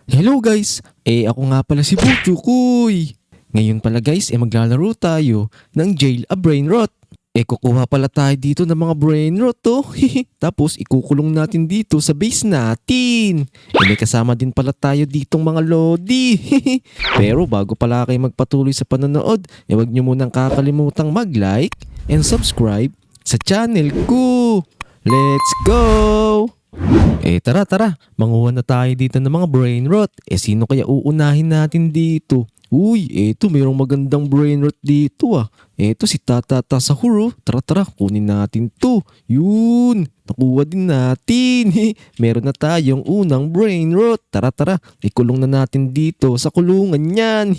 Hello guys! Ako nga pala si Butchukoy! Ngayon pala guys, maglalaro tayo ng Jail a Brain Rot. Kukuha pala tayo dito ng mga brain rot to. Tapos ikukulong natin dito sa base natin. May kasama din pala tayo ditong mga lodi. Pero bago pala kayo magpatuloy sa panonood, huwag nyo munang kakalimutang mag-like and subscribe sa channel ko. Let's go! Tara, manguha na tayo dito ng mga brain rot. Sino kaya uunahin natin dito? Uy, mayroong magandang brain rot dito ah. Si Tatata Sahuro. Tara, kunin natin to. Yun, nakuha din natin. Meron na tayong unang brain rot. Tara, ikulong na natin dito sa kulungan yan.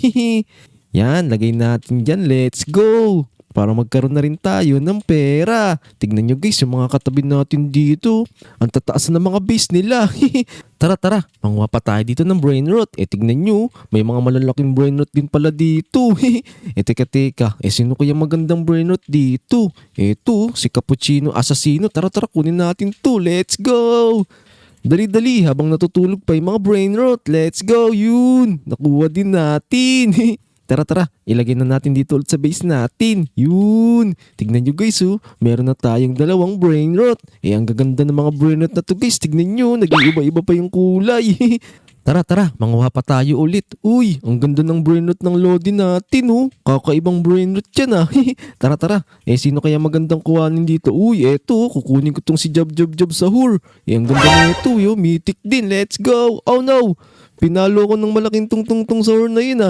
Yan, lagay natin dyan. Let's go! Para magkaroon na rin tayo ng pera. Tignan nyo guys, yung mga katabi natin dito. Ang tataas na mga base nila. Tara, manguha pa tayo dito ng brain rot. Tignan nyo, may mga malalaking brain rot din pala dito. Teka. Sino kaya magandang brain rot dito? Si Cappuccino Assassino. Tara, kunin natin to. Let's go! Dali, habang natutulog pa yung mga brain rot. Let's go, yun! Nakuha din natin. Tara, ilagay na natin dito ulit sa base natin. Yun! Tignan nyo guys meron na tayong dalawang brain rot. Ang gaganda ng mga brain rot na to guys. Tignan nyo, nag-iiba-iba pa yung kulay. Tara, manguha pa tayo ulit. Uy, ang ganda ng brain rot ng lodi natin Kakaibang brain rot yan Tara. Sino kaya magandang kuhanin dito? Uy, kukunin ko tong si Jab Sahur. Ang ganda na ito mythic din. Let's go! Oh no! Pinalo ko ng malaking tungtong sahur na yun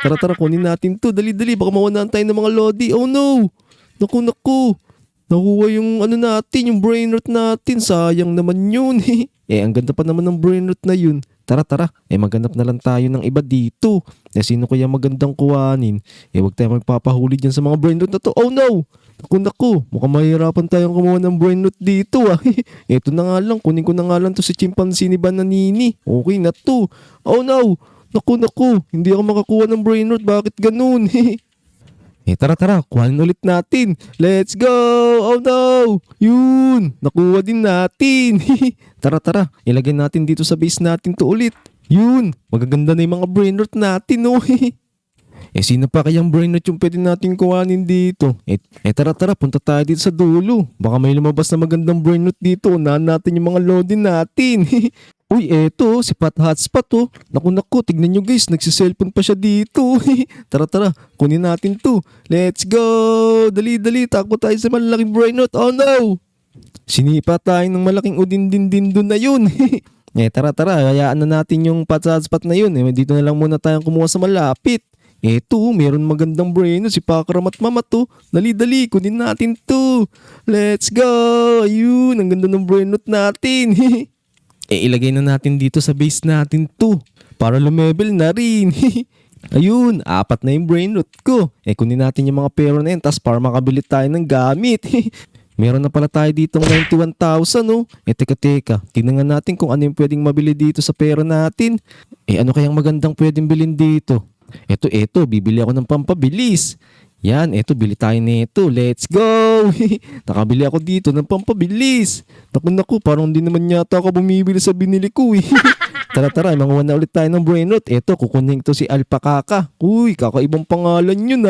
Tara, kunin natin to. Dali, baka mawanan tayo ng mga lodi. Oh no! Naku. Nakuha yung natin, yung brain rot natin. Sayang naman yun. Ang ganda pa naman ng brain rot na yun. Tara, maghanap na lang tayo ng iba dito. Sino kaya magandang kuhanin? Huwag tayo magpapahuli dyan sa mga brain rot na to. Oh no! Naku, mukhang mahirapan tayong kumuha ng brain rot dito Ito na nga lang, kunin ko na nga lang to si Chimpanzee ni Bananini. Okay na to. Oh no! Naku, hindi ako makakuha ng brain rot. Bakit ganun? Tara, kuhanin ulit natin. Let's go! Oh no! Yun! Nakuha din natin. Tara, ilagay natin dito sa base natin to ulit. Yun! Magaganda na yung mga brain rot natin sino pa kayang brain rot yung pwede natin kuhanin dito? Tara, punta tayo dito sa dulo. Baka may lumabas na magandang brain rot dito. Unahan natin yung mga loading natin. Uy, si Pat Hotspot Naku, tignan nyo guys, nagsiselfon pa siya dito. Tara, kunin natin to. Let's go! Dali, takbo tayo sa malaking brain rot. Oh no! Sinipa tayo ng malaking udin-din doon na yun. Tara, hayaan na natin yung Pat Hotspot na yun. Dito na lang muna tayong kumuha sa malapit. Meron magandang brain rot si Pakaramat Mamat Dali, kunin natin to. Let's go! Ayun, ang ganda ng brain rot natin. Ilagay na natin dito sa base natin to para lumevel na rin. Ayun, 4 na yung brain rot ko. Kunin natin yung mga pera na yan tas para makabili tayo ng gamit. Meron na pala tayo ditong 91,000 Teka, tingnan nga natin kung ano yung pwedeng mabili dito sa pera natin. Ano kayang magandang pwedeng bilhin dito? Ito, bibili ako ng pampabilis. Yan, bili tayo nito. Let's go! Nakabili ako dito ng pampabilis. Naku, parang hindi naman yata ako bumibili sa binili ko Tara, manguha na ulit tayo ng brain rot. Kukunin to si Alpaca. Uy, kakaibang pangalan yun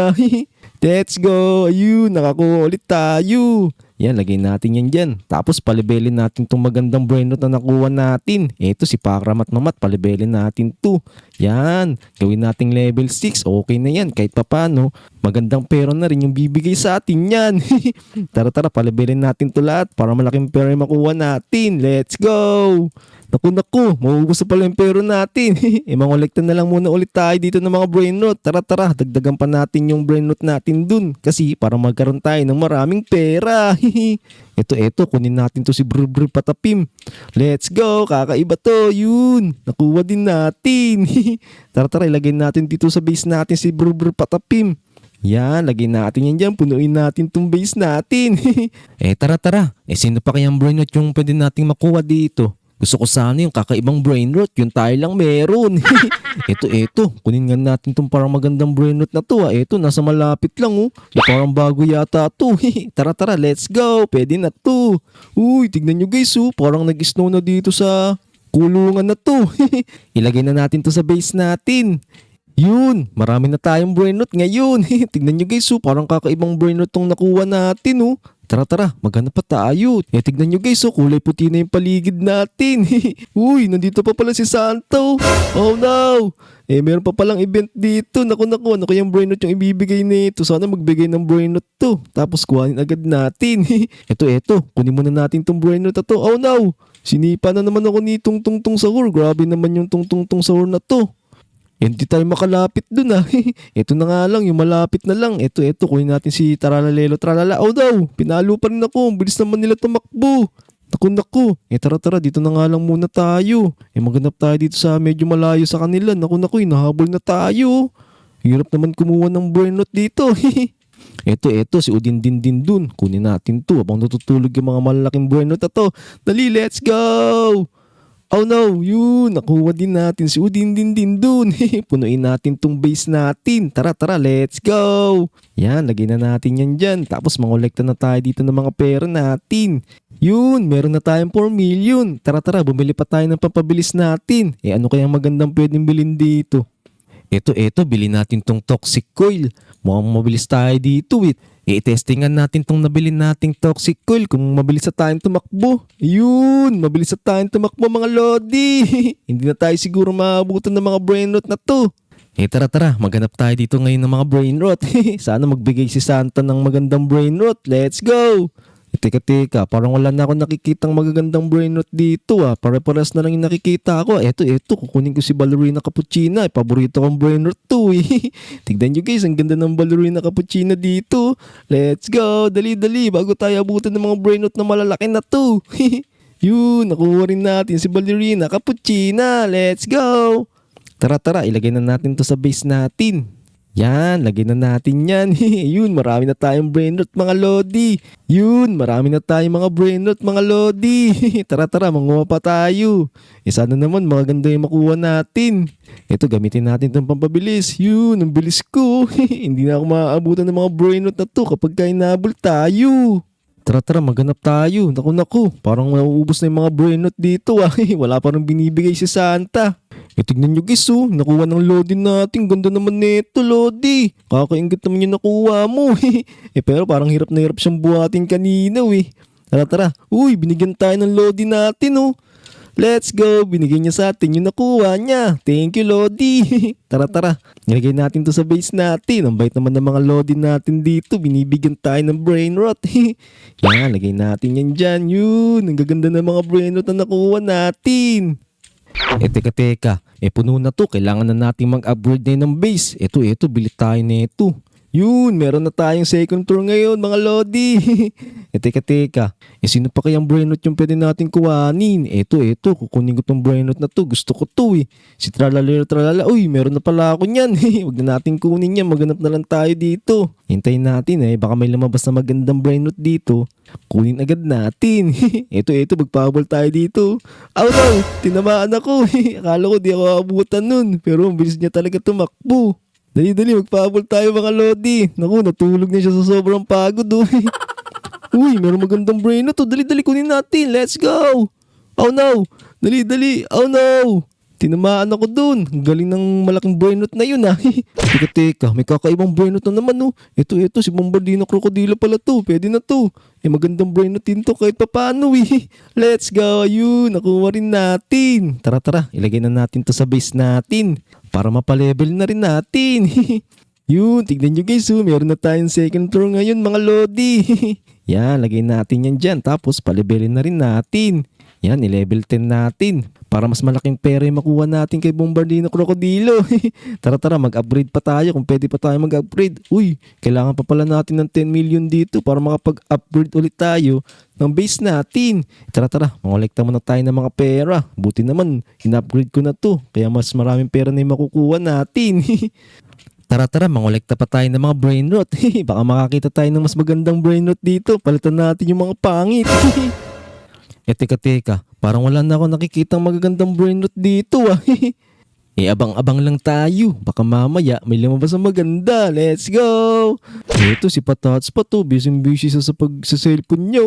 Let's go! Ayun, nakakuha ulit tayo. Yan, lagay natin yan dyan. Tapos palibelin natin tong magandang brain rot na nakuha natin. Si Pakramat Mamat, palibelin natin to. Yan, gawin nating level 6. Okay na yan, kahit papano. Magandang pera na rin yung bibigay sa atin yan. Tara, palibelin natin to lahat para malaking pera yung makuha natin. Let's go! Naku, mauubos na pala yung pera natin. Mangolekta na lang muna ulit tayo dito ng mga brain rot. Tara, dagdagan pa natin yung brain rot natin dun. Kasi para magkaroon tayo ng maraming pera. Ito, kunin natin to si Brr Patapim. Let's go, kakaiba to. Yun, nakuha din natin. Tara, ilagay natin dito sa base natin si Brr Patapim. Yan, lagay natin yan dyan. Punuin natin tong base natin. Tara. Sino pa kayang brain rot yung pwede nating makuha dito? Gusto ko sana yung kakaibang brain rot. Yung tayo lang meron. Ito. Kunin nga natin tong parang magandang brain rot na to nasa malapit lang Parang bago yata to. Tara, let's go. Pwede na to. Uy, tignan nyo guys Parang nag-snow na dito sa kulungan na to. Ilagay na natin to sa base natin. Yun, marami na tayong brain rot ngayon. Tignan nyo guys, parang kakaibang brain rot tong nakuha natin. Tara, maghanap pa tayo. Tignan nyo guys, kulay puti na yung paligid natin. Uy, nandito pa pala si Santo. Oh no! Meron pa palang event dito. Naku, ano kayang brain rot yung ibibigay nito? Sana magbigay ng brain rot to. Tapos kuhanin agad natin. Eto, kunin muna natin tong brain rot na to. Oh no! Sinipa na naman ako ni Tungtungtung Sahur. Grabe naman yung Tungtungtung Sahur na to. Hindi tayo makalapit dun Ito na nga lang, yung malapit na lang. Ito, kunin natin si Taralalelo Tralala. Oh daw, pinalo pa rin ako. Ang bilis naman nila tumakbo. Naku. Tara, dito na nga lang muna tayo. Maghanap tayo dito sa medyo malayo sa kanila. Naku, hinahabol na tayo. Hirap naman kumuha ng brain rot dito. Ito, si Udin din dun. Kunin natin to habang natutulog yung mga malalaking brain rot na to. Dali, let's go! Oh no, yun, nakuha din natin si Udin din dun. Punuin natin tong base natin. Tara, let's go. Yan, lagay na natin yan dyan. Tapos mangolekta na tayo dito ng mga pera natin. Yun, meron na tayong 4 million. Tara, bumili pa tayo ng pampabilis natin. Ano kayang magandang pwedeng bilhin dito? Ito, bilhin natin tong toxic coil. Mukhang mabilis tayo dito i-testingan natin tong nabili nating toxic coil kung mabilis na tayong tumakbo. Yun, mabilis na tayong tumakbo mga lodi. Hindi na tayo siguro maabutan ng mga brain rot na to. Tara, maghanap tayo dito ngayon ng mga brain rot. Sana magbigay si Santa ng magandang brain rot. Let's go! Teka, parang wala na ako nakikitang magagandang brain rot dito Pare-paras na lang yung nakikita ko. Ito, kukunin ko si Ballerina Cappuccina. Paborito kong brain rot to Tignan nyo guys, ang ganda ng Ballerina Cappuccina dito. Let's go, dali, bago tayo abutan ng mga brain rot na malalaki na to. Yun, nakuha rin natin si Ballerina Cappuccina. Let's go! Tara, ilagay na natin to sa base natin. Yan, lagay na natin yan. Yun, marami na tayong brain rot mga lodi. Yun, marami na tayong mga brain rot mga lodi. Tara, manguha pa tayo. Sana naman maganda yung makuha natin. Ito, gamitin natin itong pampabilis. Yun, ang bilis ko. Hindi na ako maaabutan ng mga brain rot na to kapag hinabol tayo. Tara, maghanap tayo. Naku, parang nauubos na yung mga brain rot dito Wala pa rin binibigay si Santa. Tignan nyo guys nakuha ng Lodi natin. Ganda naman nito Lodi. Kakaingit naman yung nakuha mo pero parang hirap na hirap siyang buhatin kanina Tara. Uy, binigyan tayo ng Lodi natin Let's go. Binigyan niya sa atin yung nakuha niya. Thank you Lodi. Tara. Nilagay natin to sa base natin. Ang bait naman ng mga Lodi natin dito. Binibigyan tayo ng brain rot. Yan, lagay natin yan dyan. Yun, ang gaganda ng mga brain rot na nakuha natin. Teka. Puno na to. Kailangan na natin mag-upgrade na ng base. Ito, bili tayo na ito. Yun, meron na tayong second tour ngayon mga lodi. Teka. Sino pa kayang brain rot yung pwede natin kuhanin? Ito, kukunin ko tong brain rot na to. Gusto ko to Si Tralala. Uy, meron na pala ako niyan. Huwag na natin kunin yan. Maghanap na lang tayo dito. Hintayin natin baka may lumabas na magandang brain rot dito. Kunin agad natin. Ito, magpabol tayo dito. Aw no, tinamaan ako. Akala ko di ako abutan nun. Pero ang bilis niya talaga tumakbo. Dali, magpabol tayo mga lodi. Naku, natulog na siya sa sobrang pagod Uy, meron magandang brain rot Dali, kunin natin. Let's go. Oh no. Dali. Oh no. Tinamaan ako dun. Ang galing ng malaking brain rot na yun Teka, may kakaibang brain rot na naman Ito, si Bombardino Crocodilo pala to. Pwede na to. Magandang brain rot din to kahit papaano Let's go. Ayun, nakuha rin natin. Tara, ilagay na natin to sa base natin. Para mapalevel na rin natin. Yun, tignan nyo guys meron na tayong second tour ngayon mga lodi. Yan, lagay natin yan dyan. Tapos palebelin na rin natin. Yan, i-level 10 natin. Para mas malaking pera yung makuha natin kay Bombardino Crocodilo. Tara, mag-upgrade pa tayo kung pwede pa tayo mag-upgrade. Uy, kailangan pa pala natin ng 10 million dito para makapag-upgrade ulit tayo ng base natin. Tara, mangolekta muna tayo ng mga pera. Buti naman, in-upgrade ko na to. Kaya mas maraming pera na yung makukuha natin. Tara, mangolekta pa tayo ng mga brain rot. Baka makakita tayo ng mas magandang brain rot dito. Palitan natin yung mga pangit. Teka. Parang wala na ako nakikitang magagandang brain rot dito Abang-abang lang tayo. Baka mamaya may lumabas na maganda. Let's go! Ito si Patats pa to. Busy sa pag-cellphone niya.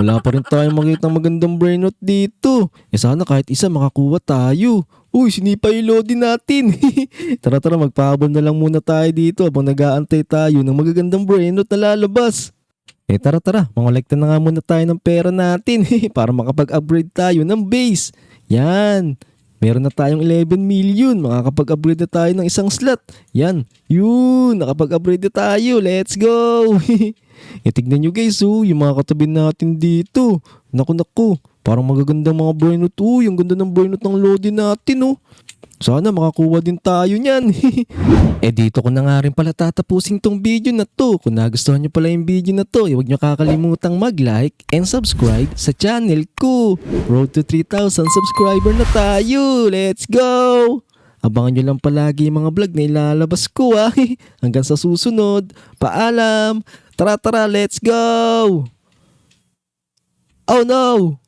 Wala pa rin tayong makita magandang brain rot dito. Sana kahit isa makakuha tayo. Uy, sinipa yung loading natin. Tara, magpahabol na lang muna tayo dito habang nag-aantay tayo ng magagandang brain rot na lalabas. Tara, mangolekta na nga muna tayo ng pera natin para makapag-upgrade tayo ng base. Yan. Meron na tayong 11 million. Makakapag-upgrade na tayo ng isang slot. Yan. Yun. Nakapag-upgrade na tayo. Let's go. Tignan nyo guys. Yung mga katabi natin dito. Naku. Parang magagandang mga brain rot. Yung ganda ng brain rot ng loading natin. Sana makakuha din tayo niyan. Dito ko na nga rin pala tatapusin tong video na to. Kung nagustuhan nyo pala yung video na to, huwag nyo kakalimutang mag-like and subscribe sa channel ko. Road to 3,000 subscriber na tayo. Let's go! Abangan nyo lang palagi yung mga vlog na ilalabas ko Hanggang sa susunod. Paalam! Tara, let's go! Oh no!